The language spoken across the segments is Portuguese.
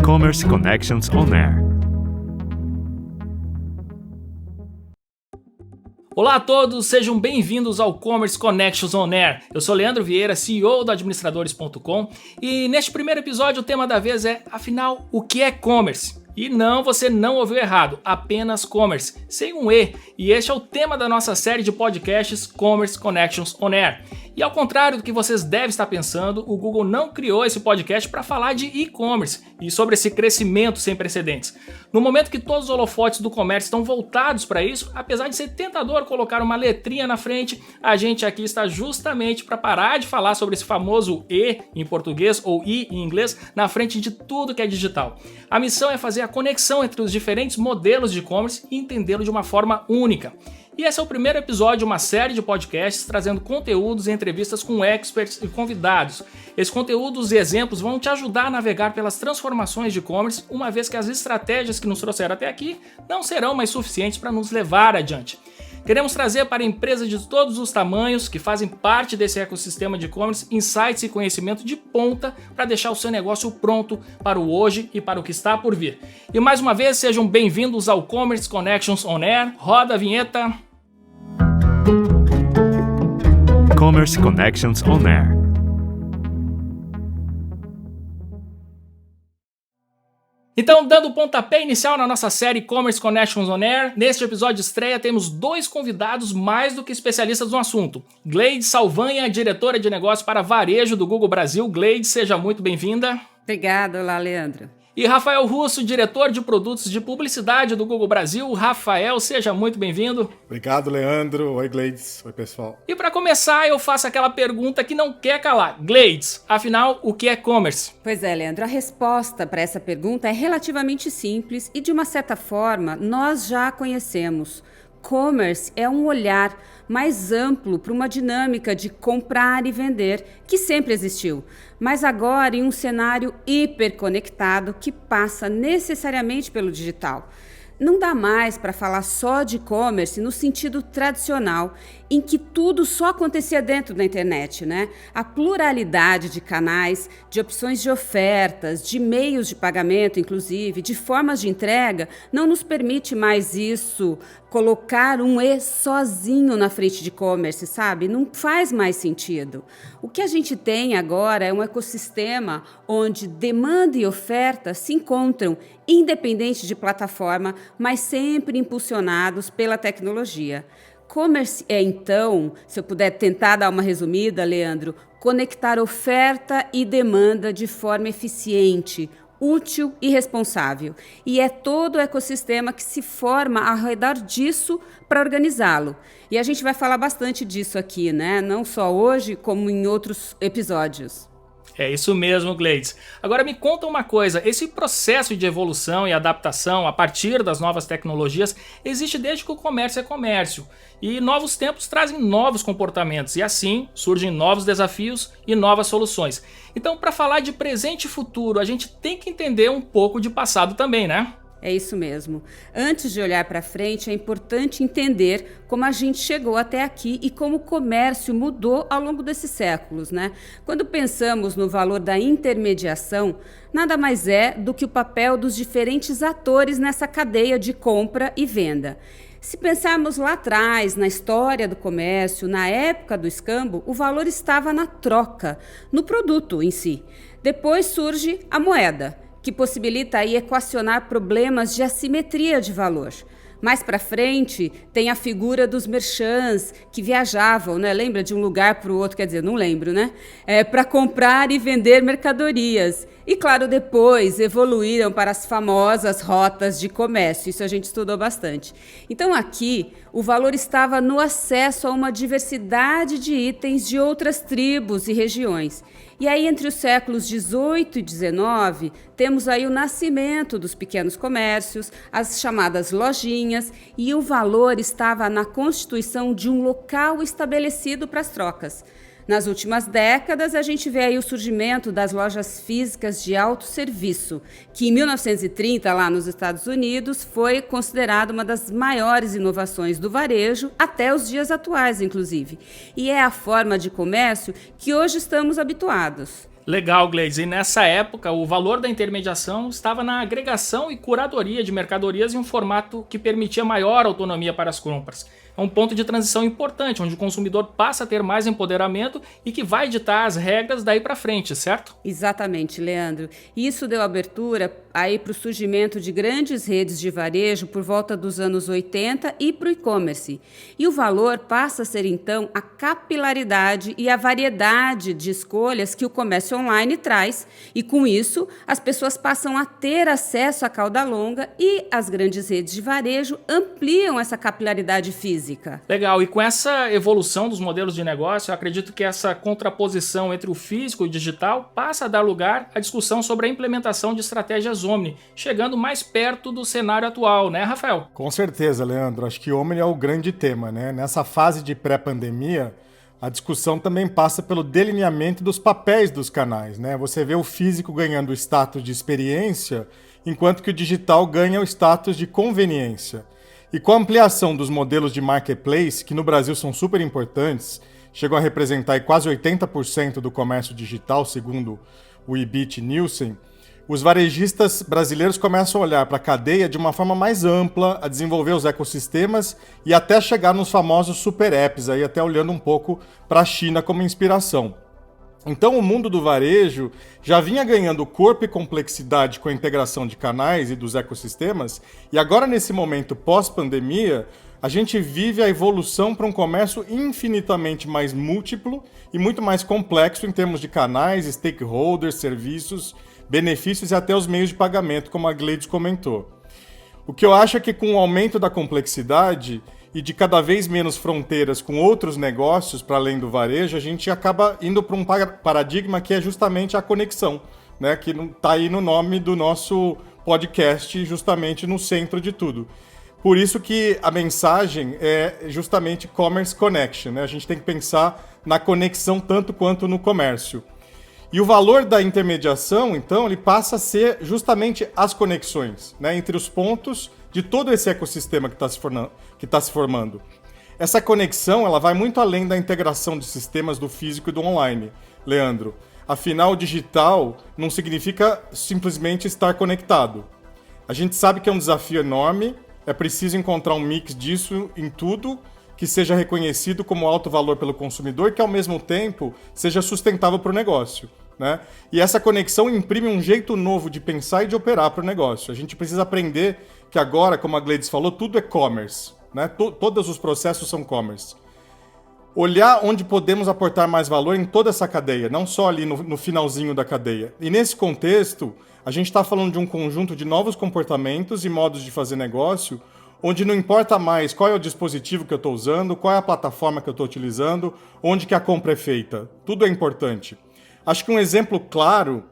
Commerce Connections On Air. Olá a todos, sejam bem-vindos ao Commerce Connections On Air. Eu sou Leandro Vieira, CEO do Administradores.com, e neste primeiro episódio o tema da vez é, afinal, o que é commerce? E não, você não ouviu errado, apenas commerce, sem um E. E este é o tema da nossa série de podcasts Commerce Connections On Air. E ao contrário do que vocês devem estar pensando, o Google não criou esse podcast para falar de e-commerce e sobre esse crescimento sem precedentes. No momento que todos os holofotes do comércio estão voltados para isso, apesar de ser tentador colocar uma letrinha na frente, a gente aqui está justamente para parar de falar sobre esse famoso E em português ou I em inglês na frente de tudo que é digital. A missão é fazer a conexão entre os diferentes modelos de e-commerce e entendê-lo de uma forma única. E esse é o primeiro episódio de uma série de podcasts trazendo conteúdos e entrevistas com experts e convidados. Esses conteúdos e exemplos vão te ajudar a navegar pelas transformações de e-commerce, uma vez que as estratégias que nos trouxeram até aqui não serão mais suficientes para nos levar adiante. Queremos trazer para empresas de todos os tamanhos que fazem parte desse ecossistema de e-commerce insights e conhecimento de ponta para deixar o seu negócio pronto para o hoje e para o que está por vir. E mais uma vez, sejam bem-vindos ao Commerce Connections On Air. Roda a vinheta. Commerce Connections On Air. Então, dando o pontapé inicial na nossa série Commerce Connections On Air, neste episódio de estreia temos dois convidados mais do que especialistas no assunto. Gleide Salvanha, diretora de negócios para varejo do Google Brasil. Gleide, seja muito bem-vinda. Obrigada, olá, Leandro. E Rafael Russo, diretor de produtos de publicidade do Google Brasil. Rafael, seja muito bem-vindo. Obrigado, Leandro. Oi, Gleides. Oi, pessoal. E para começar, eu faço aquela pergunta que não quer calar. Gleides, afinal, o que é commerce? Pois é, Leandro, a resposta para essa pergunta é relativamente simples e, de uma certa forma, nós já a conhecemos. Commerce é um olhar mais amplo para uma dinâmica de comprar e vender que sempre existiu, mas agora em um cenário hiperconectado que passa necessariamente pelo digital. Não dá mais para falar só de e-commerce no sentido tradicional, em que tudo só acontecia dentro da internet, né? A pluralidade de canais, de opções de ofertas, de meios de pagamento, inclusive, de formas de entrega, não nos permite mais isso, colocar um E sozinho na frente de e-commerce, sabe? Não faz mais sentido. O que a gente tem agora é um ecossistema onde demanda e oferta se encontram independente de plataforma, mas sempre impulsionados pela tecnologia. Commerce é, então, se eu puder tentar dar uma resumida, Leandro, conectar oferta e demanda de forma eficiente, útil e responsável. E é todo o ecossistema que se forma ao redor disso para organizá-lo. E a gente vai falar bastante disso aqui, né? Não só hoje, como em outros episódios. É isso mesmo, Gleides. Agora me conta uma coisa, esse processo de evolução e adaptação a partir das novas tecnologias existe desde que o comércio é comércio. E novos tempos trazem novos comportamentos e assim surgem novos desafios e novas soluções. Então, para falar de presente e futuro, a gente tem que entender um pouco de passado também, né? É isso mesmo. Antes de olhar para frente, é importante entender como a gente chegou até aqui e como o comércio mudou ao longo desses séculos, né? Quando pensamos no valor da intermediação, nada mais é do que o papel dos diferentes atores nessa cadeia de compra e venda. Se pensarmos lá atrás, na história do comércio, na época do escambo, o valor estava na troca, no produto em si. Depois surge a moeda, que possibilita aí equacionar problemas de assimetria de valor. Mais para frente, tem a figura dos merchants que viajavam, né? Lembra de um lugar para o outro? Quer dizer, não lembro, né? Para comprar e vender mercadorias. E, claro, depois evoluíram para as famosas rotas de comércio. Isso a gente estudou bastante. Então, aqui, o valor estava no acesso a uma diversidade de itens de outras tribos e regiões. E aí, entre os séculos XVIII e XIX, temos aí o nascimento dos pequenos comércios, as chamadas lojinhas, e o valor estava na constituição de um local estabelecido para as trocas. Nas últimas décadas, a gente vê aí o surgimento das lojas físicas de autosserviço, que em 1930, lá nos Estados Unidos, foi considerada uma das maiores inovações do varejo, até os dias atuais, inclusive. E é a forma de comércio que hoje estamos habituados. Legal, Gleides. E nessa época, o valor da intermediação estava na agregação e curadoria de mercadorias em um formato que permitia maior autonomia para as compras. É um ponto de transição importante, onde o consumidor passa a ter mais empoderamento e que vai ditar as regras daí para frente, certo? Exatamente, Leandro. Isso deu abertura aí para o surgimento de grandes redes de varejo por volta dos anos 80 e para o e-commerce. E o valor passa a ser, então, a capilaridade e a variedade de escolhas que o comércio online traz. E, com isso, as pessoas passam a ter acesso à cauda longa e as grandes redes de varejo ampliam essa capilaridade física. Legal, e com essa evolução dos modelos de negócio, eu acredito que essa contraposição entre o físico e o digital passa a dar lugar à discussão sobre a implementação de estratégias Omni, chegando mais perto do cenário atual, né, Rafael? Com certeza, Leandro. Acho que Omni é o grande tema, né? Nessa fase de pré-pandemia, a discussão também passa pelo delineamento dos papéis dos canais, né? Você vê o físico ganhando o status de experiência, enquanto que o digital ganha o status de conveniência. E com a ampliação dos modelos de marketplace, que no Brasil são super importantes, chegam a representar quase 80% do comércio digital, segundo o IBIT Nielsen, os varejistas brasileiros começam a olhar para a cadeia de uma forma mais ampla, a desenvolver os ecossistemas e até chegar nos famosos super apps, aí até olhando um pouco para a China como inspiração. Então o mundo do varejo já vinha ganhando corpo e complexidade com a integração de canais e dos ecossistemas, e agora nesse momento pós-pandemia, a gente vive a evolução para um comércio infinitamente mais múltiplo e muito mais complexo em termos de canais, stakeholders, serviços, benefícios e até os meios de pagamento, como a Gleides comentou. O que eu acho é que com o aumento da complexidade e de cada vez menos fronteiras com outros negócios para além do varejo, a gente acaba indo para um paradigma que é justamente a conexão, né? Que está aí no nome do nosso podcast, justamente no centro de tudo. Por isso que a mensagem é justamente Commerce Connection, né? A gente tem que pensar na conexão tanto quanto no comércio. E o valor da intermediação, então, ele passa a ser justamente as conexões, né, entre os pontos de todo esse ecossistema que está se formando. Essa conexão ela vai muito além da integração de sistemas do físico e do online, Leandro. Afinal, o digital não significa simplesmente estar conectado. A gente sabe que é um desafio enorme, é preciso encontrar um mix disso em tudo que seja reconhecido como alto valor pelo consumidor e que, ao mesmo tempo, seja sustentável para o negócio, né? E essa conexão imprime um jeito novo de pensar e de operar para o negócio. A gente precisa aprender que agora, como a Gleides falou, tudo é commerce, né? Todos os processos são commerce. Olhar onde podemos aportar mais valor em toda essa cadeia, não só ali no finalzinho da cadeia. E nesse contexto, a gente está falando de um conjunto de novos comportamentos e modos de fazer negócio, onde não importa mais qual é o dispositivo que eu estou usando, qual é a plataforma que eu estou utilizando, onde que a compra é feita. Tudo é importante. Acho que um exemplo claro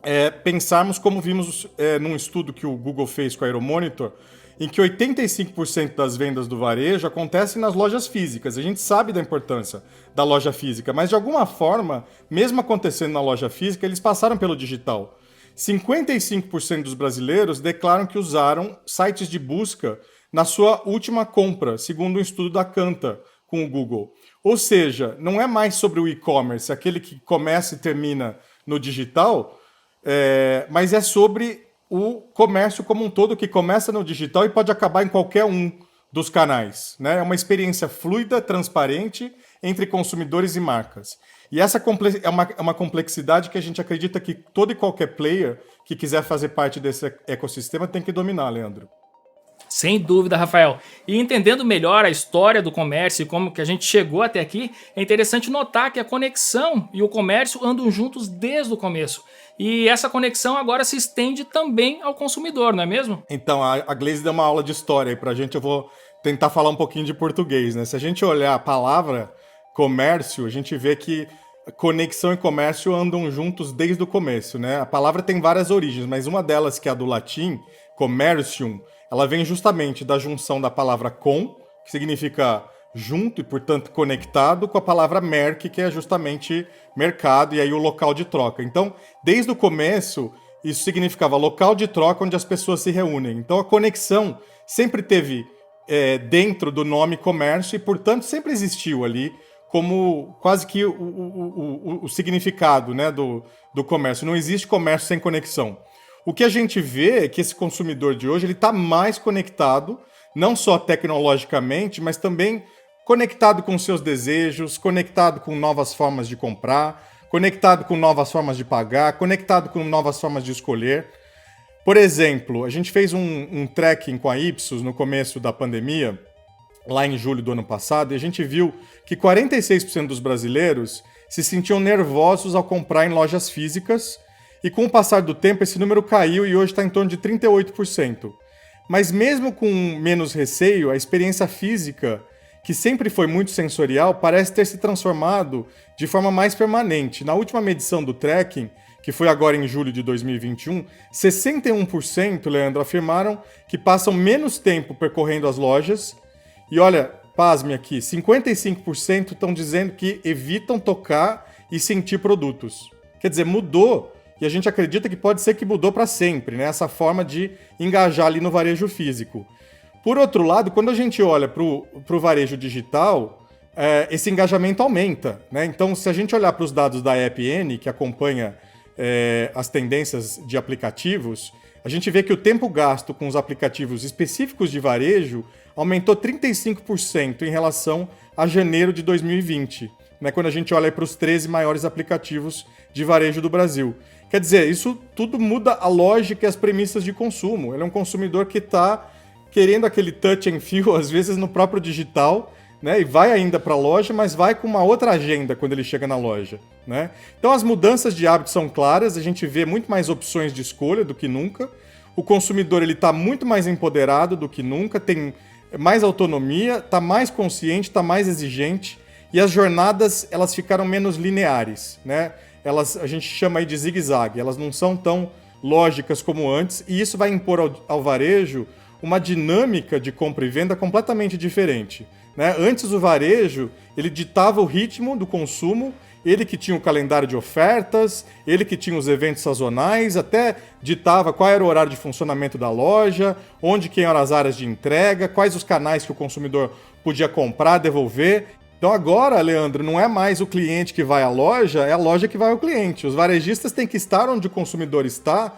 é pensarmos como vimos num estudo que o Google fez com a Euromonitor, em que 85% das vendas do varejo acontecem nas lojas físicas. A gente sabe da importância da loja física, mas de alguma forma, mesmo acontecendo na loja física, eles passaram pelo digital. 55% dos brasileiros declaram que usaram sites de busca na sua última compra, segundo um estudo da Kantar com o Google. Ou seja, não é mais sobre o e-commerce, aquele que começa e termina no digital, mas é sobre o comércio como um todo, que começa no digital e pode acabar em qualquer um dos canais, né? É uma experiência fluida, transparente entre consumidores e marcas. E essa é uma complexidade que a gente acredita que todo e qualquer player que quiser fazer parte desse ecossistema tem que dominar, Leandro. Sem dúvida, Rafael. E entendendo melhor a história do comércio e como que a gente chegou até aqui, é interessante notar que a conexão e o comércio andam juntos desde o começo. E essa conexão agora se estende também ao consumidor, não é mesmo? Então, a Gleides deu uma aula de história aí pra gente, eu vou tentar falar um pouquinho de português, né? Se a gente olhar a palavra comércio, a gente vê que conexão e comércio andam juntos desde o começo, né? A palavra tem várias origens, mas uma delas, que é a do latim, commercium, ela vem justamente da junção da palavra com, que significa junto e, portanto, conectado, com a palavra merc, que é justamente mercado, e aí o local de troca. Então, desde o começo, isso significava local de troca onde as pessoas se reúnem. Então, a conexão sempre teve dentro do nome comércio e, portanto, sempre existiu ali como quase que o significado, né, do comércio. Não existe comércio sem conexão. O que a gente vê é que esse consumidor de hoje está mais conectado, não só tecnologicamente, mas também conectado com seus desejos, conectado com novas formas de comprar, conectado com novas formas de pagar, conectado com novas formas de escolher. Por exemplo, a gente fez um tracking com a Ipsos no começo da pandemia, lá em julho do ano passado, e a gente viu que 46% dos brasileiros se sentiam nervosos ao comprar em lojas físicas, e com o passar do tempo esse número caiu e hoje está em torno de 38%. Mas mesmo com menos receio, a experiência física, que sempre foi muito sensorial, parece ter se transformado de forma mais permanente. Na última medição do tracking, que foi agora em julho de 2021, 61%, Leandro, afirmaram que passam menos tempo percorrendo as lojas. E olha, pasme aqui, 55% estão dizendo que evitam tocar e sentir produtos. Quer dizer, mudou, e a gente acredita que pode ser que mudou para sempre, né? Essa forma de engajar ali no varejo físico. Por outro lado, quando a gente olha para o varejo digital, esse engajamento aumenta, né? Então, se a gente olhar para os dados da EPN, que acompanha as tendências de aplicativos, a gente vê que o tempo gasto com os aplicativos específicos de varejo aumentou 35% em relação a janeiro de 2020, né? Quando a gente olha para os 13 maiores aplicativos de varejo do Brasil. Quer dizer, isso tudo muda a lógica e as premissas de consumo. Ele é um consumidor que está querendo aquele touch and feel, às vezes no próprio digital, né? E vai ainda para a loja, mas vai com uma outra agenda quando ele chega na loja, né? Então as mudanças de hábito são claras, a gente vê muito mais opções de escolha do que nunca. O consumidor está muito mais empoderado do que nunca, tem mais autonomia, está mais consciente, está mais exigente, e as jornadas elas ficaram menos lineares, né? A gente chama aí de zigue-zague, elas não são tão lógicas como antes, e isso vai impor ao varejo uma dinâmica de compra e venda completamente diferente, né? Antes o varejo ele ditava o ritmo do consumo, ele que tinha o calendário de ofertas, ele que tinha os eventos sazonais, até ditava qual era o horário de funcionamento da loja, onde que eram as áreas de entrega, quais os canais que o consumidor podia comprar, devolver. Então agora, Leandro, não é mais o cliente que vai à loja, é a loja que vai ao cliente. Os varejistas têm que estar onde o consumidor está,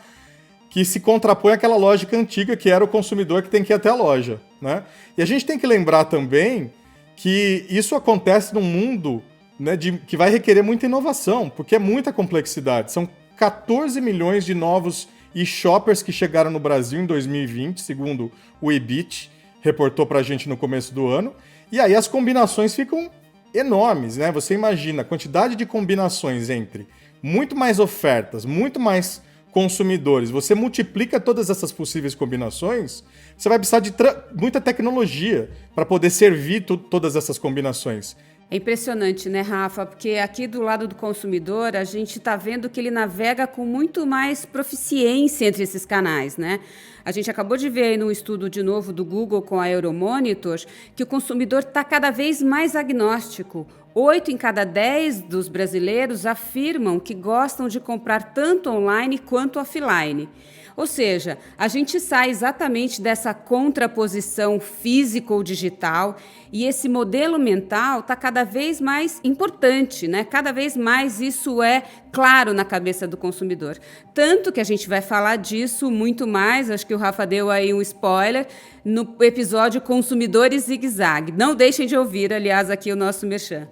que se contrapõe àquela lógica antiga que era o consumidor que tem que ir até a loja, né? E a gente tem que lembrar também que isso acontece num mundo, né, que vai requerer muita inovação, porque é muita complexidade. São 14 milhões de novos e-shoppers que chegaram no Brasil em 2020, segundo o Ebit reportou para a gente no começo do ano. E aí as combinações ficam enormes, né? Você imagina a quantidade de combinações entre muito mais ofertas, muito mais consumidores. Você multiplica todas essas possíveis combinações, você vai precisar de muita tecnologia para poder servir todas essas combinações. É impressionante, né, Rafa? Porque aqui do lado do consumidor, a gente está vendo que ele navega com muito mais proficiência entre esses canais, né? A gente acabou de ver aí num estudo de novo do Google com a Euromonitor que o consumidor está cada vez mais agnóstico. 8 em cada 10 dos brasileiros afirmam que gostam de comprar tanto online quanto offline. Ou seja, a gente sai exatamente dessa contraposição físico ou digital e esse modelo mental está cada vez mais importante, né? Cada vez mais isso é claro na cabeça do consumidor. Tanto que a gente vai falar disso muito mais, acho que o Rafa deu aí um spoiler, no episódio Consumidores Zigue-Zague. Não deixem de ouvir, aliás, aqui o nosso merchan.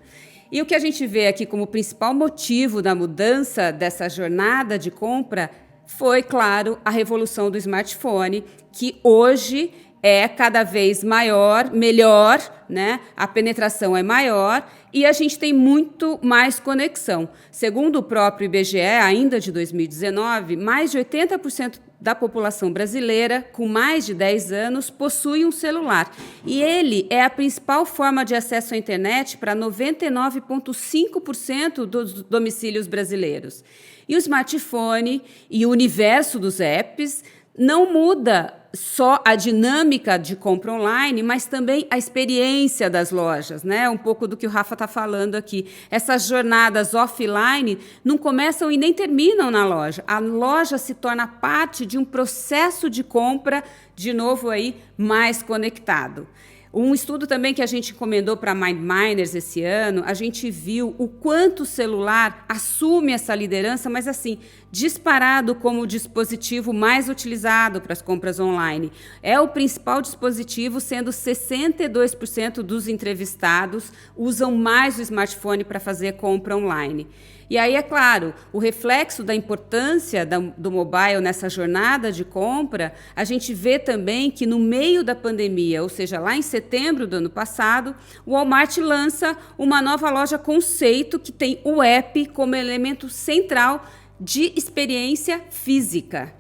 E o que a gente vê aqui como principal motivo da mudança dessa jornada de compra foi, claro, a revolução do smartphone, que hoje é cada vez maior, melhor, né? A penetração é maior e a gente tem muito mais conexão. Segundo o próprio IBGE, ainda de 2019, mais de 80% da população brasileira com mais de 10 anos possui um celular. E ele é a principal forma de acesso à internet para 99,5% dos domicílios brasileiros. E o smartphone e o universo dos apps não muda só a dinâmica de compra online, mas também a experiência das lojas, né? Um pouco do que o Rafa está falando aqui. Essas jornadas offline não começam e nem terminam na loja. A loja se torna parte de um processo de compra, de novo aí, mais conectado. Um estudo também que a gente encomendou para a MindMiners esse ano, a gente viu o quanto o celular assume essa liderança, mas assim, disparado como o dispositivo mais utilizado para as compras online. É o principal dispositivo, sendo 62% dos entrevistados usam mais o smartphone para fazer compra online. E aí, é claro, o reflexo da importância do mobile nessa jornada de compra, a gente vê também que no meio da pandemia, ou seja, lá em setembro do ano passado, o Walmart lança uma nova loja conceito que tem o app como elemento central de experiência física.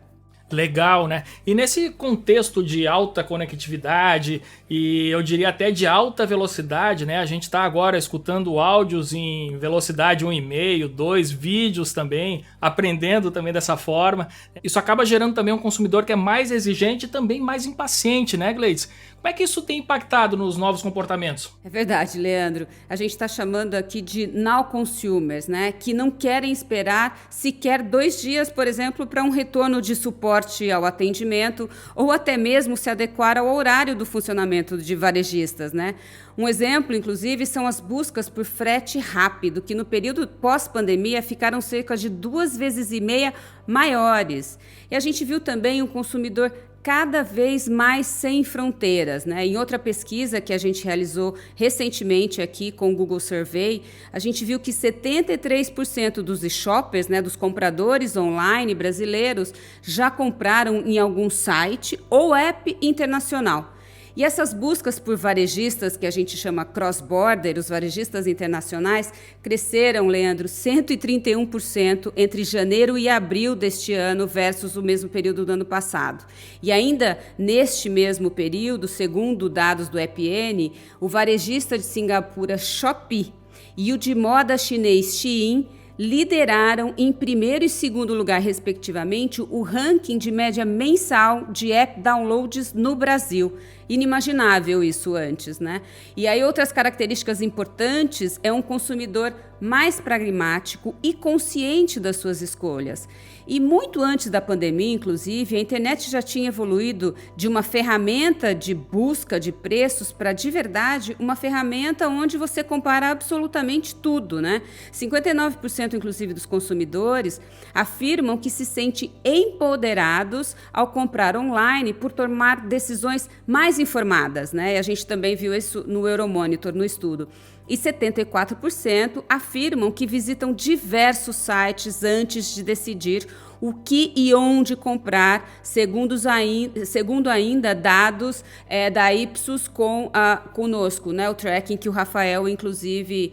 Legal, né? E nesse contexto de alta conectividade e eu diria até de alta velocidade, né? A gente está agora escutando áudios em velocidade 1,5, 2, vídeos também, aprendendo também dessa forma. Isso acaba gerando também um consumidor que é mais exigente e também mais impaciente, né, Gleides? Como é que isso tem impactado nos novos comportamentos? É verdade, Leandro. A gente está chamando aqui de now consumers, né? Que não querem esperar sequer 2 dias, por exemplo, para um retorno de suporte ao atendimento ou até mesmo se adequar ao horário do funcionamento de varejistas, né? Um exemplo, inclusive, são as buscas por frete rápido, que no período pós-pandemia ficaram cerca de 2,5 vezes maiores. E a gente viu também um consumidor cada vez mais sem fronteiras, né? Em outra pesquisa que a gente realizou recentemente aqui com o Google Survey, a gente viu que 73% dos e-shoppers, né, dos compradores online brasileiros, já compraram em algum site ou app internacional. E essas buscas por varejistas, que a gente chama cross-border, os varejistas internacionais, cresceram, Leandro, 131% entre janeiro e abril deste ano versus o mesmo período do ano passado. E ainda neste mesmo período, segundo dados do EPN, o varejista de Singapura Shopee e o de moda chinês Shein lideraram em primeiro e segundo lugar, respectivamente, o ranking de média mensal de app downloads no Brasil. Inimaginável isso antes, né? E aí outras características importantes é um consumidor mais pragmático e consciente das suas escolhas. E muito antes da pandemia, inclusive, a internet já tinha evoluído de uma ferramenta de busca de preços para, de verdade, uma ferramenta onde você compara absolutamente tudo, né? 59%, inclusive, dos consumidores afirmam que se sentem empoderados ao comprar online por tomar decisões mais informadas, né? E a gente também viu isso no Euromonitor, no estudo. E 74% afirmam que visitam diversos sites antes de decidir o que e onde comprar, segundo ainda dados da Ipsos conosco, né? O tracking que o Rafael, inclusive,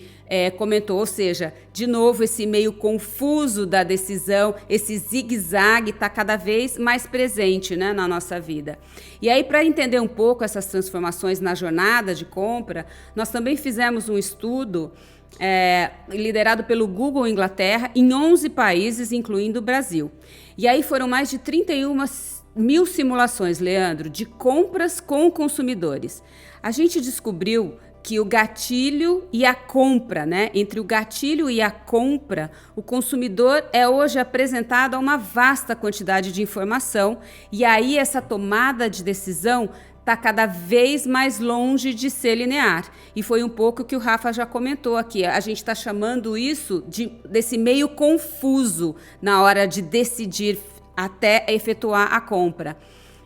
comentou. Ou seja, de novo, esse meio confuso da decisão, esse zigue-zague está cada vez mais presente, né, na nossa vida. E aí, para entender um pouco essas transformações na jornada de compra, nós também fizemos um estudo liderado pelo Google Inglaterra em 11 países, incluindo o Brasil. E aí foram mais de 31 mil simulações, Leandro, de compras com consumidores. A gente descobriu que o gatilho e a compra, né? Entre o gatilho e a compra, o consumidor é hoje apresentado a uma vasta quantidade de informação e aí essa tomada de decisão está cada vez mais longe de ser linear. E foi um pouco que o Rafa já comentou aqui. A gente está chamando isso desse meio confuso na hora de decidir até efetuar a compra.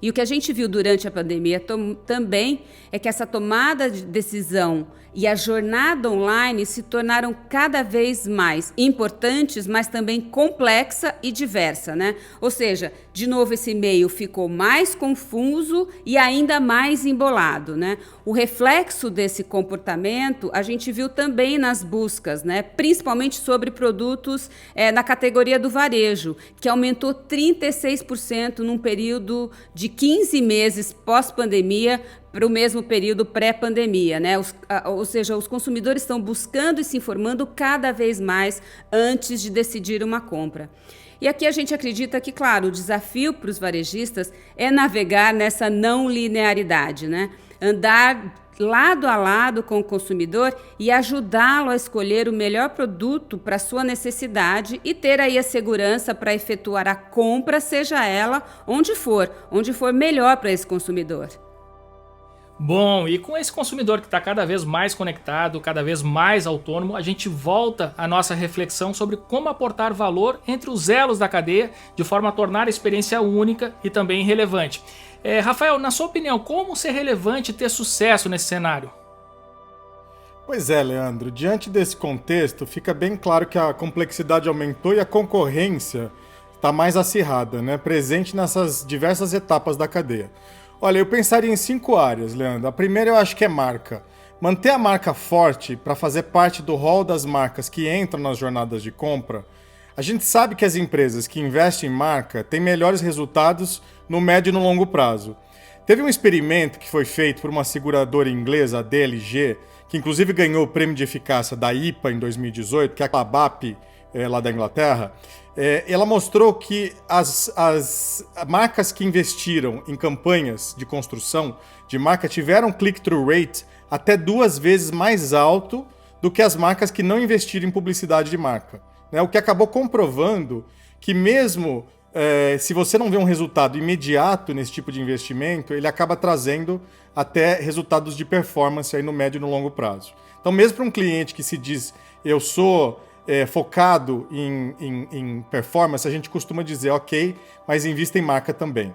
E o que a gente viu durante a pandemia também é que essa tomada de decisão e a jornada online se tornaram cada vez mais importantes, mas também complexa e diversa, né? Ou seja, de novo esse meio ficou mais confuso e ainda mais embolado, né? O reflexo desse comportamento a gente viu também nas buscas, né? Principalmente sobre produtos na categoria do varejo, que aumentou 36% num período de 15 meses pós-pandemia para o mesmo período pré-pandemia, né? Ou seja, os consumidores estão buscando e se informando cada vez mais antes de decidir uma compra. E aqui a gente acredita que, claro, o desafio para os varejistas é navegar nessa não linearidade, né? Andar lado a lado com o consumidor e ajudá-lo a escolher o melhor produto para sua necessidade e ter aí a segurança para efetuar a compra, seja ela onde for melhor para esse consumidor. Bom, e com esse consumidor que está cada vez mais conectado, cada vez mais autônomo, a gente volta à nossa reflexão sobre como aportar valor entre os elos da cadeia, de forma a tornar a experiência única e também relevante. Rafael, na sua opinião, como ser relevante e ter sucesso nesse cenário? Pois é, Leandro. Diante desse contexto, fica bem claro que a complexidade aumentou e a concorrência está mais acirrada, né? Presente nessas diversas etapas da cadeia. Olha, eu pensaria em 5 áreas, Leandro. A primeira eu acho que é marca. Manter a marca forte para fazer parte do rol das marcas que entram nas jornadas de compra. A gente sabe que as empresas que investem em marca têm melhores resultados no médio e no longo prazo. Teve um experimento que foi feito por uma seguradora inglesa, a DLG, que inclusive ganhou o prêmio de eficácia da IPA em 2018, que é a BAP lá da Inglaterra. Ela mostrou que as marcas que investiram em campanhas de construção de marca tiveram click-through rate até 2 vezes mais alto do que as marcas que não investiram em publicidade de marca. Né? O que acabou comprovando que mesmo se você não vê um resultado imediato nesse tipo de investimento, ele acaba trazendo até resultados de performance aí no médio e no longo prazo. Então, mesmo para um cliente que se diz, eu sou focado em performance, a gente costuma dizer, ok, mas invista em marca também.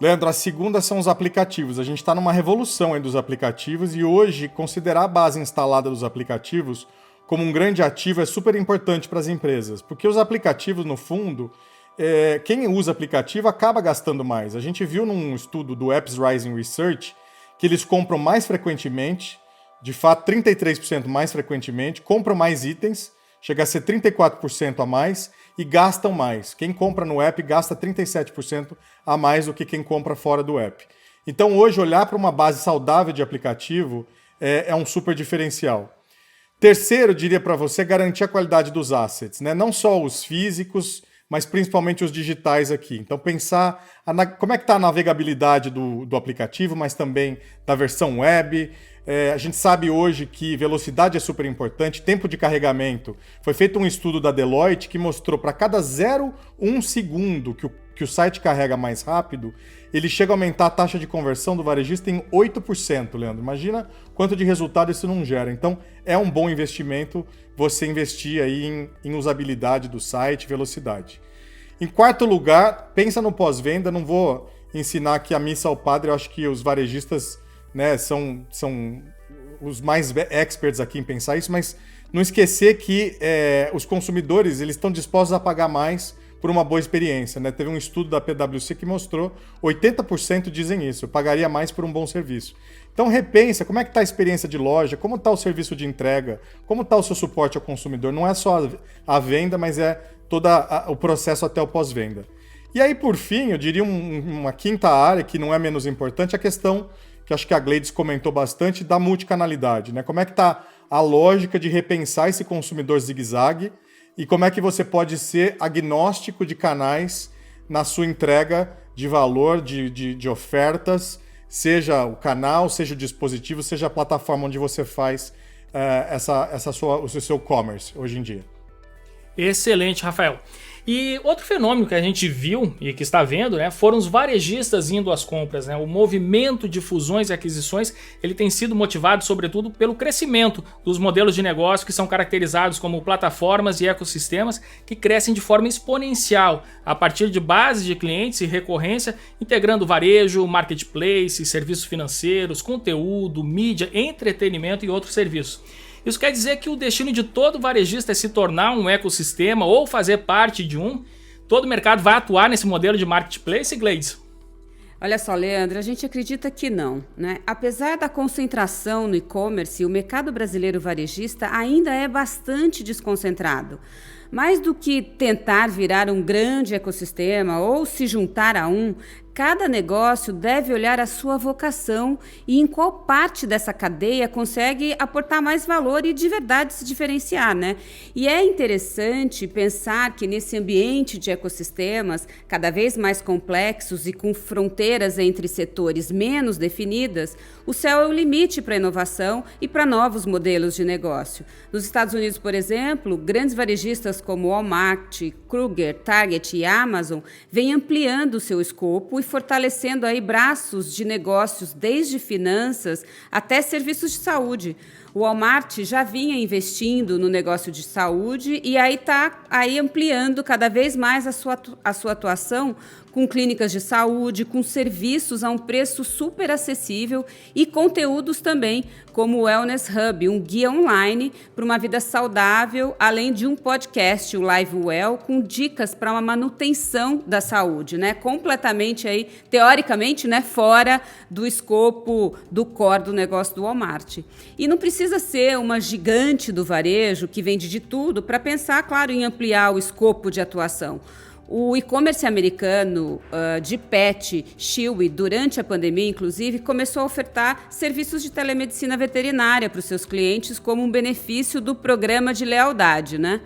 Leandro, a segunda são os aplicativos. A gente está numa revolução aí dos aplicativos e hoje considerar a base instalada dos aplicativos como um grande ativo é super importante para as empresas, porque os aplicativos, no fundo, quem usa aplicativo acaba gastando mais. A gente viu num estudo do Apps Rising Research que eles compram mais frequentemente, de fato 33% mais frequentemente, compram mais itens, chega a ser 34% a mais e gastam mais. Quem compra no app gasta 37% a mais do que quem compra fora do app. Então hoje olhar para uma base saudável de aplicativo é um super diferencial. Terceiro, eu diria para você, garantir a qualidade dos assets, né? Não só os físicos, mas principalmente os digitais aqui. Então pensar como é que está a navegabilidade do aplicativo, mas também da versão web. A gente sabe hoje que velocidade é super importante, tempo de carregamento. Foi feito um estudo da Deloitte que mostrou para cada 0,1 segundo que o site carrega mais rápido, ele chega a aumentar a taxa de conversão do varejista em 8%, Leandro. Imagina quanto de resultado isso não gera. Então, é um bom investimento você investir aí em usabilidade do site, velocidade. Em quarto lugar, pensa no pós-venda. Não vou ensinar aqui a missa ao padre, eu acho que os varejistas, né, são os mais experts aqui em pensar isso, mas não esquecer que os consumidores eles estão dispostos a pagar mais por uma boa experiência. Né? Teve um estudo da PwC que mostrou 80% dizem isso, eu pagaria mais por um bom serviço. Então repensa como é que está a experiência de loja, como está o serviço de entrega, como está o seu suporte ao consumidor. Não é só a venda, mas é todo o processo até o pós-venda. E aí, por fim, eu diria uma quinta área, que não é menos importante, a questão que acho que a Gleides comentou bastante, da multicanalidade. Né? Como é que está a lógica de repensar esse consumidor zigue-zague e como é que você pode ser agnóstico de canais na sua entrega de valor, de ofertas, seja o canal, seja o dispositivo, seja a plataforma onde você faz o seu commerce hoje em dia. Excelente, Rafael. E outro fenômeno que a gente viu e que está vendo, né, foram os varejistas indo às compras. Né? O movimento de fusões e aquisições ele tem sido motivado, sobretudo, pelo crescimento dos modelos de negócio que são caracterizados como plataformas e ecossistemas que crescem de forma exponencial a partir de bases de clientes e recorrência, integrando varejo, marketplace, serviços financeiros, conteúdo, mídia, entretenimento e outros serviços. Isso quer dizer que o destino de todo varejista é se tornar um ecossistema ou fazer parte de um? Todo mercado vai atuar nesse modelo de marketplace, Gleides? Olha só, Leandro, a gente acredita que não, né? Apesar da concentração no e-commerce, o mercado brasileiro varejista ainda é bastante desconcentrado. Mais do que tentar virar um grande ecossistema ou se juntar a um, cada negócio deve olhar a sua vocação e em qual parte dessa cadeia consegue aportar mais valor e de verdade se diferenciar, né? E é interessante pensar que nesse ambiente de ecossistemas cada vez mais complexos e com fronteiras entre setores menos definidas, o céu é o limite para a inovação e para novos modelos de negócio. Nos Estados Unidos, por exemplo, grandes varejistas como Walmart, Kroger, Target e Amazon vêm ampliando seu escopo e fortalecendo aí braços de negócios, desde finanças até serviços de saúde. O Walmart já vinha investindo no negócio de saúde e aí está ampliando cada vez mais a sua atuação com clínicas de saúde, com serviços a um preço super acessível e conteúdos também, como o Wellness Hub, um guia online para uma vida saudável, além de um podcast, o Live Well, com dicas para uma manutenção da saúde, né? Completamente aí, teoricamente, né, fora do escopo do core do negócio do Walmart. E não precisa ser uma gigante do varejo que vende de tudo para pensar, claro, em ampliar o escopo de atuação. O e-commerce americano de pet, Chewy, durante a pandemia, inclusive, começou a ofertar serviços de telemedicina veterinária para os seus clientes como um benefício do programa de lealdade, né?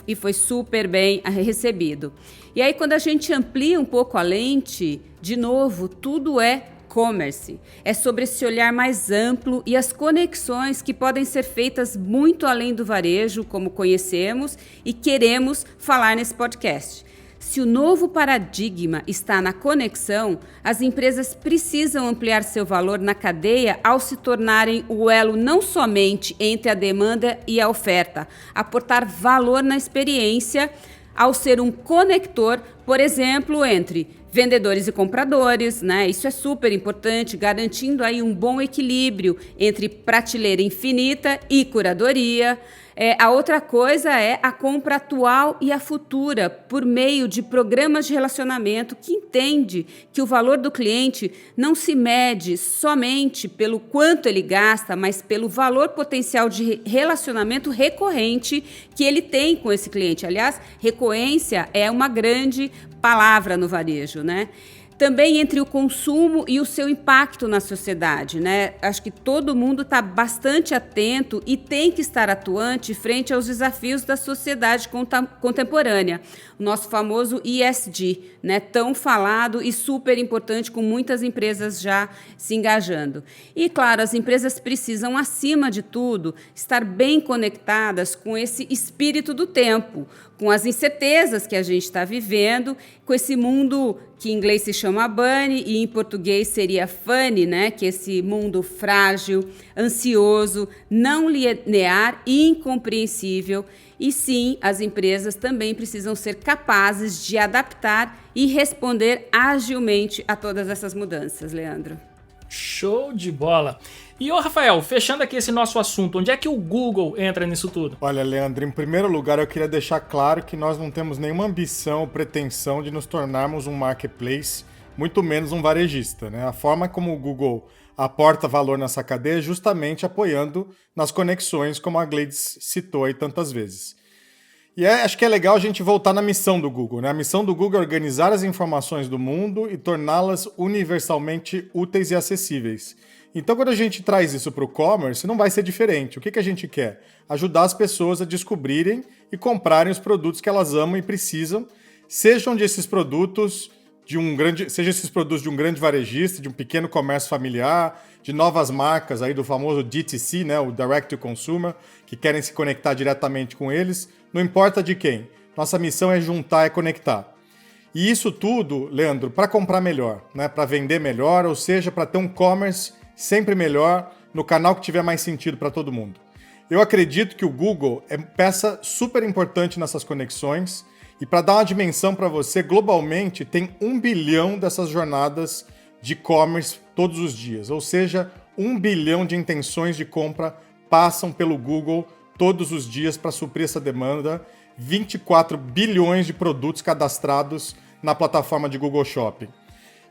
E foi super bem recebido. E aí, quando a gente amplia um pouco a lente, de novo, tudo é e-commerce. É sobre esse olhar mais amplo e as conexões que podem ser feitas muito além do varejo, como conhecemos e queremos falar nesse podcast. Se o novo paradigma está na conexão, as empresas precisam ampliar seu valor na cadeia ao se tornarem o elo não somente entre a demanda e a oferta, aportar valor na experiência ao ser um conector, por exemplo, entre vendedores e compradores, né? Isso é super importante, garantindo aí um bom equilíbrio entre prateleira infinita e curadoria. A outra coisa é a compra atual e a futura, por meio de programas de relacionamento que entende que o valor do cliente não se mede somente pelo quanto ele gasta, mas pelo valor potencial de relacionamento recorrente que ele tem com esse cliente. Aliás, recorrência é uma grande palavra no varejo, né? Também entre o consumo e o seu impacto na sociedade, né? Acho que todo mundo está bastante atento e tem que estar atuante frente aos desafios da sociedade contemporânea. O nosso famoso ESG, né? Tão falado e super importante, com muitas empresas já se engajando. E, claro, as empresas precisam, acima de tudo, estar bem conectadas com esse espírito do tempo, com as incertezas que a gente está vivendo, com esse mundo que em inglês se chama bunny e em português seria funny, né? Que é esse mundo frágil, ansioso, não linear e incompreensível. E sim, as empresas também precisam ser capazes de adaptar e responder agilmente a todas essas mudanças, Leandro. Show de bola! E, Rafael, fechando aqui esse nosso assunto, onde é que o Google entra nisso tudo? Olha, Leandro, em primeiro lugar eu queria deixar claro que nós não temos nenhuma ambição ou pretensão de nos tornarmos um marketplace, muito menos um varejista, né? A forma como o Google aporta valor nessa cadeia é justamente apoiando nas conexões, como a Gleides citou aí tantas vezes. E acho que é legal a gente voltar na missão do Google, né? A missão do Google é organizar as informações do mundo e torná-las universalmente úteis e acessíveis. Então, quando a gente traz isso para o commerce, não vai ser diferente. O que a gente quer? Ajudar as pessoas a descobrirem e comprarem os produtos que elas amam e precisam, sejam esses produtos de um grande varejista, de um pequeno comércio familiar, de novas marcas aí do famoso DTC, né, o Direct to Consumer, que querem se conectar diretamente com eles. Não importa de quem. Nossa missão é juntar e conectar. E isso tudo, Leandro, para comprar melhor, né, para vender melhor, ou seja, para ter um commerce sempre melhor, no canal que tiver mais sentido para todo mundo. Eu acredito que o Google é peça super importante nessas conexões, e para dar uma dimensão para você, globalmente tem 1 bilhão dessas jornadas de e-commerce todos os dias, ou seja, 1 bilhão de intenções de compra passam pelo Google todos os dias para suprir essa demanda, 24 bilhões de produtos cadastrados na plataforma de Google Shopping.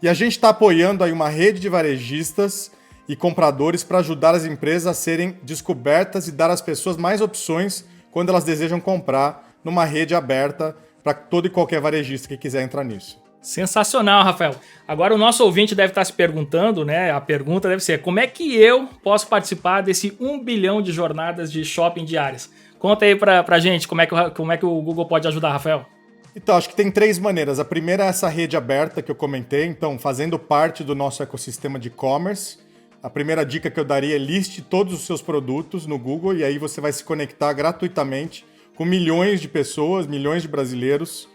E a gente está apoiando aí uma rede de varejistas e compradores para ajudar as empresas a serem descobertas e dar às pessoas mais opções quando elas desejam comprar numa rede aberta para todo e qualquer varejista que quiser entrar nisso. Sensacional, Rafael. Agora o nosso ouvinte deve estar se perguntando, né? A pergunta deve ser: como é que eu posso participar desse 1 bilhão de jornadas de shopping diárias? Conta aí pra gente como é que o Google pode ajudar, Rafael. Então, acho que tem 3 maneiras. A primeira é essa rede aberta que eu comentei, então fazendo parte do nosso ecossistema de e-commerce. A primeira dica que eu daria é liste todos os seus produtos no Google e aí você vai se conectar gratuitamente com milhões de pessoas, milhões de brasileiros.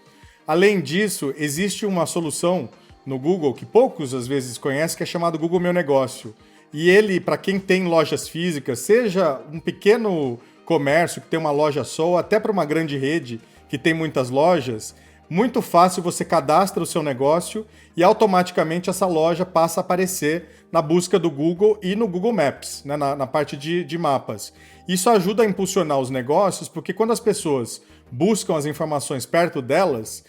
Além disso, existe uma solução no Google, que poucos às vezes conhecem, que é chamado Google Meu Negócio. E ele, para quem tem lojas físicas, seja um pequeno comércio que tem uma loja só, ou até para uma grande rede que tem muitas lojas, muito fácil você cadastra o seu negócio e automaticamente essa loja passa a aparecer na busca do Google e no Google Maps, né, na parte de mapas. Isso ajuda a impulsionar os negócios, porque quando as pessoas buscam as informações perto delas,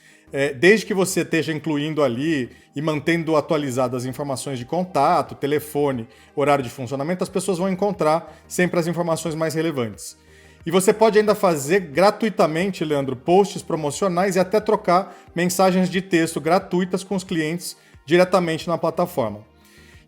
desde que você esteja incluindo ali e mantendo atualizadas as informações de contato, telefone, horário de funcionamento, as pessoas vão encontrar sempre as informações mais relevantes. E você pode ainda fazer gratuitamente, Leandro, posts promocionais e até trocar mensagens de texto gratuitas com os clientes diretamente na plataforma.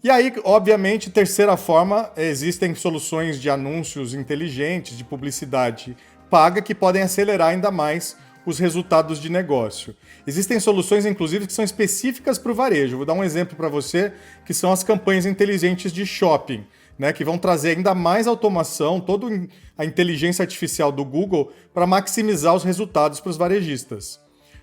E aí, obviamente, terceira forma, existem soluções de anúncios inteligentes, de publicidade paga, que podem acelerar ainda mais os resultados de negócio. Existem soluções, inclusive, que são específicas para o varejo. Vou dar um exemplo para você, que são as campanhas inteligentes de shopping, né, que vão trazer ainda mais automação, toda a inteligência artificial do Google para maximizar os resultados para os varejistas.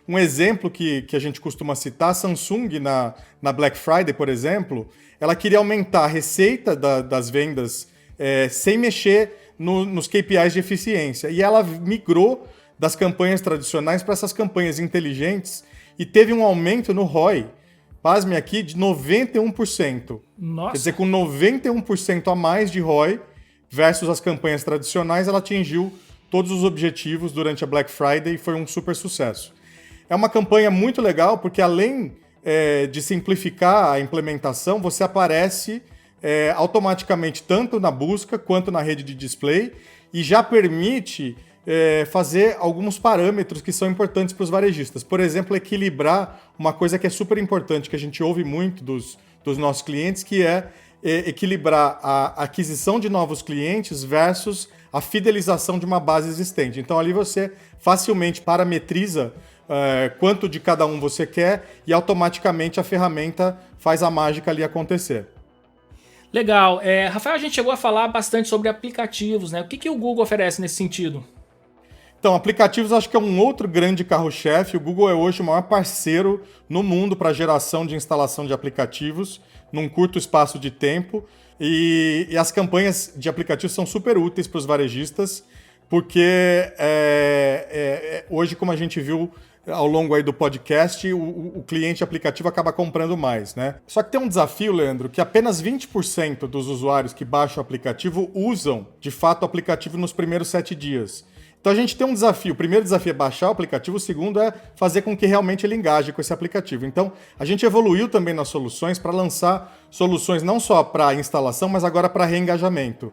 Um exemplo que a gente costuma citar, a Samsung na Black Friday, por exemplo, ela queria aumentar a receita das vendas sem mexer nos KPIs de eficiência. E ela migrou das campanhas tradicionais para essas campanhas inteligentes e teve um aumento no ROI, pasme aqui, de 91%. Nossa. Quer dizer, com 91% a mais de ROI versus as campanhas tradicionais, ela atingiu todos os objetivos durante a Black Friday e foi um super sucesso. É uma campanha muito legal porque, além de simplificar a implementação, você aparece automaticamente tanto na busca quanto na rede de display e já permite fazer alguns parâmetros que são importantes para os varejistas. Por exemplo, equilibrar uma coisa que é super importante, que a gente ouve muito dos nossos clientes, que é equilibrar a aquisição de novos clientes versus a fidelização de uma base existente. Então ali você facilmente parametriza quanto de cada um você quer e automaticamente a ferramenta faz a mágica ali acontecer. Legal. Rafael, a gente chegou a falar bastante sobre aplicativos, né? O que o Google oferece nesse sentido? Então, aplicativos acho que é um outro grande carro-chefe. O Google é hoje o maior parceiro no mundo para a geração de instalação de aplicativos num curto espaço de tempo. E as campanhas de aplicativos são super úteis para os varejistas, porque hoje, como a gente viu ao longo aí do podcast, o cliente aplicativo acaba comprando mais, né? Só que tem um desafio, Leandro, que apenas 20% dos usuários que baixam o aplicativo usam, de fato, o aplicativo nos primeiros 7 dias. Então a gente tem um desafio. O primeiro desafio é baixar o aplicativo, o segundo é fazer com que realmente ele engaje com esse aplicativo. Então a gente evoluiu também nas soluções para lançar soluções não só para instalação, mas agora para reengajamento.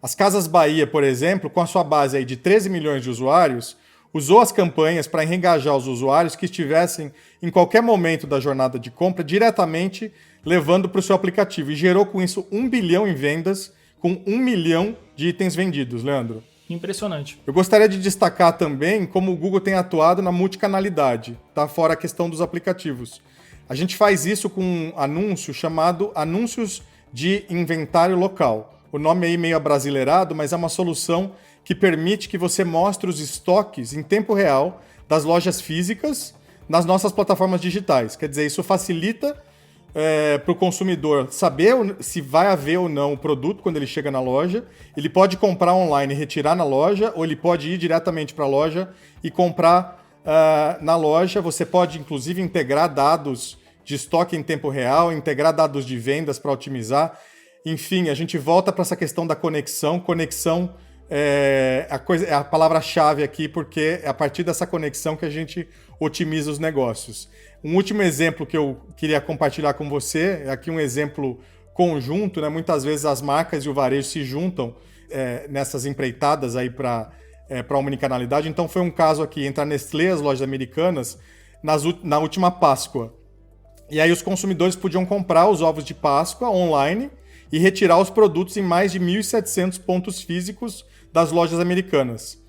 As Casas Bahia, por exemplo, com a sua base aí de 13 milhões de usuários, usou as campanhas para reengajar os usuários que estivessem em qualquer momento da jornada de compra diretamente levando para o seu aplicativo e gerou com isso 1 bilhão em vendas com 1 milhão de itens vendidos, Leandro. Impressionante. Eu gostaria de destacar também como o Google tem atuado na multicanalidade, tá? Fora a questão dos aplicativos. A gente faz isso com um anúncio chamado Anúncios de Inventário Local. O nome aí meio abrasileirado, mas é uma solução que permite que você mostre os estoques em tempo real das lojas físicas nas nossas plataformas digitais. Quer dizer, isso facilita para o consumidor saber se vai haver ou não o produto quando ele chega na loja. Ele pode comprar online e retirar na loja, ou ele pode ir diretamente para a loja e comprar na loja. Você pode, inclusive, integrar dados de estoque em tempo real, integrar dados de vendas para otimizar. Enfim, a gente volta para essa questão da conexão. Conexão é a palavra-chave aqui, porque é a partir dessa conexão que a gente otimiza os negócios. Um último exemplo que eu queria compartilhar com você, é aqui um exemplo conjunto, né? Muitas vezes as marcas e o varejo se juntam nessas empreitadas aí para a omnicanalidade. Então foi um caso aqui entre a Nestlé e as lojas americanas na última Páscoa. E aí os consumidores podiam comprar os ovos de Páscoa online e retirar os produtos em mais de 1.700 pontos físicos das lojas americanas.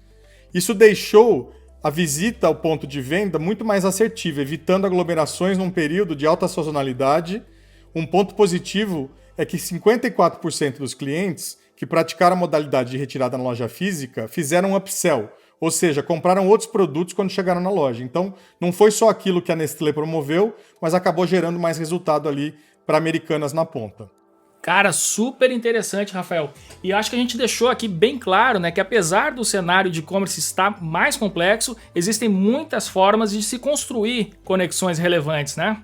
Isso deixou a visita ao ponto de venda muito mais assertiva, evitando aglomerações num período de alta sazonalidade. Um ponto positivo é que 54% dos clientes que praticaram a modalidade de retirada na loja física fizeram um upsell, Ou seja, compraram outros produtos quando chegaram na loja. Então, não foi só aquilo que a Nestlé promoveu, mas acabou gerando mais resultado ali para Americanas na ponta. Cara, super interessante, Rafael. E acho que a gente deixou aqui bem claro, né, que apesar do cenário de e-commerce estar mais complexo, existem muitas formas de se construir conexões relevantes, né?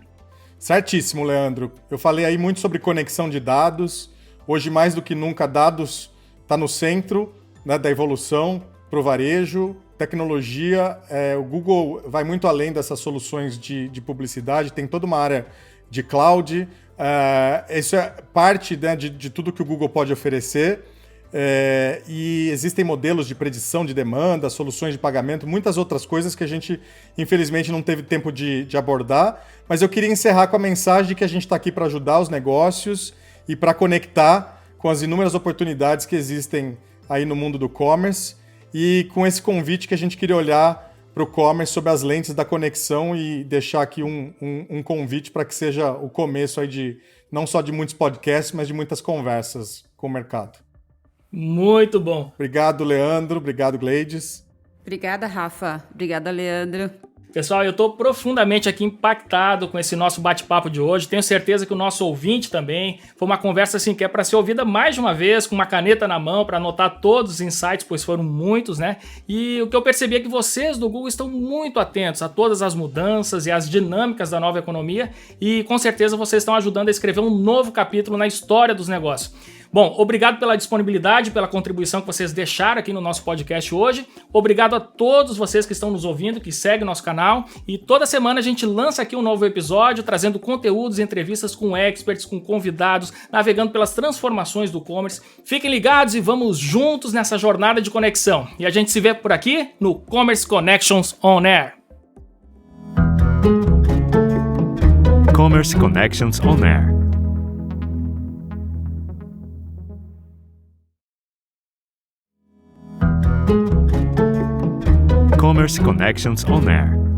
Certíssimo, Leandro. Eu falei aí muito sobre conexão de dados. Hoje, mais do que nunca, dados está no centro, né, da evolução para o varejo. Tecnologia, o Google vai muito além dessas soluções de publicidade, tem toda uma área de cloud. Isso é parte, né, de tudo que o Google pode oferecer. E existem modelos de predição de demanda, soluções de pagamento, muitas outras coisas que a gente, infelizmente, não teve tempo de abordar. Mas eu queria encerrar com a mensagem de que a gente está aqui para ajudar os negócios e para conectar com as inúmeras oportunidades que existem aí no mundo do commerce. E com esse convite que a gente queria olhar para o commerce sob as lentes da conexão e deixar aqui um convite para que seja o começo aí não só de muitos podcasts, mas de muitas conversas com o mercado. Muito bom. Obrigado, Leandro. Obrigado, Gleides. Obrigada, Rafa. Obrigada, Leandro. Pessoal, eu estou profundamente aqui impactado com esse nosso bate-papo de hoje. Tenho certeza que o nosso ouvinte também. Foi uma conversa assim que é para ser ouvida mais de uma vez, com uma caneta na mão, para anotar todos os insights, pois foram muitos, né? E o que eu percebi é que vocês do Google estão muito atentos a todas as mudanças e as dinâmicas da nova economia e com certeza vocês estão ajudando a escrever um novo capítulo na história dos negócios. Bom, obrigado pela disponibilidade, pela contribuição que vocês deixaram aqui no nosso podcast hoje. Obrigado a todos vocês que estão nos ouvindo, que seguem o nosso canal. E toda semana a gente lança aqui um novo episódio, trazendo conteúdos e entrevistas com experts, com convidados, navegando pelas transformações do e-commerce. Fiquem ligados e vamos juntos nessa jornada de conexão. E a gente se vê por aqui no Commerce Connections On Air. Commerce Connections On Air. Commerce Connections On Air.